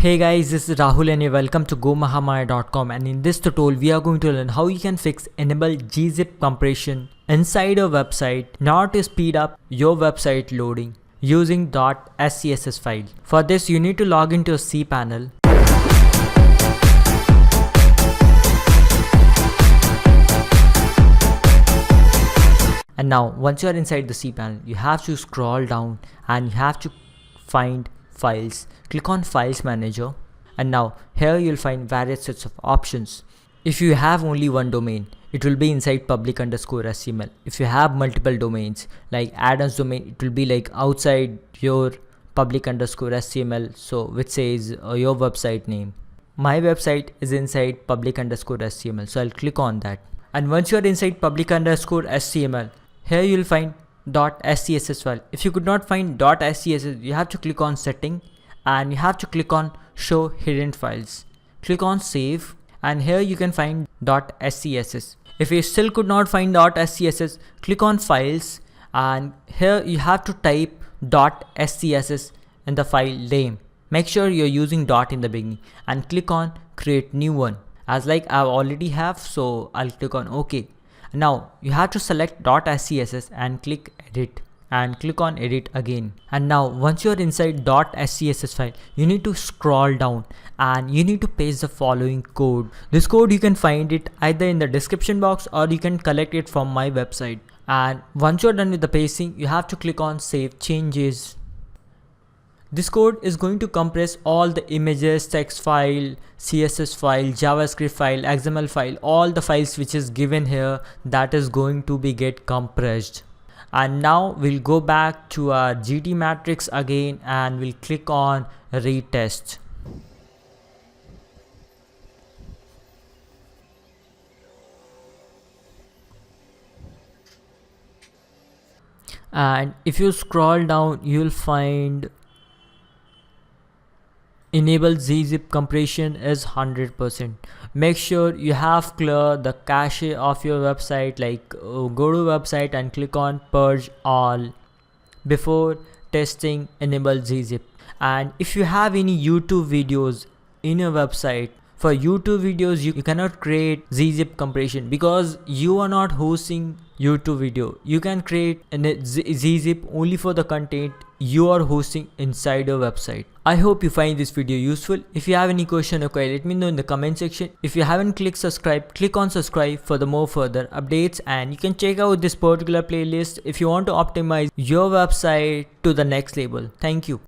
Hey guys, this is Rahul and welcome to gomahamaya.com, and in this tutorial we are going to learn how you can fix enable gzip compression inside your website in order to speed up your website loading using .scss file. For this you need to log into a cPanel. And now once you are inside the cPanel, you have to scroll down and you have to find files. Click on files manager, and now here you'll find various sets of options. If you have only one domain, it will be inside public_HTML. If you have multiple domains like add-ons domain, it will be like outside your public_HTML, so which says your website name. My website is inside public_HTML, so I'll click on that. And once you are inside public_HTML, here you'll find .scss file. If you could not find .scss, you have to click on setting and you have to click on show hidden files. Click on save, and here you can find .scss. If you still could not find .scss, click on files, and here you have to type .scss in the file name. Make sure you're using dot in the beginning and click on create new one. As like I already have, so I'll click on OK. Now you have to select .scss and click edit and click on edit again. And now once you're inside .scss file, you need to scroll down and you need to paste the following code. This code you can find it either in the description box or you can collect it from my website. And once you're done with the pasting, you have to click on save changes. This code is going to compress all the images, text file, CSS file, JavaScript file, XML file, all the files which is given here, that is going to be get compressed. And now we'll go back to our GT matrix again and we'll click on retest. And if you scroll down, you'll find enable gzip compression is 100%. Make sure you have clear the cache of your website, like go to website and click on purge all before testing enable gzip. And if you have any YouTube videos in your website, for YouTube videos you cannot create gzip compression because you are not hosting YouTube video. You can create a gzip only for the content you are hosting inside your website. I hope you find this video useful. If you have any question or query, let me know in the comment section. If you haven't clicked subscribe, click on subscribe for the more further updates, and you can check out this particular playlist if you want to optimize your website to the next level. Thank you.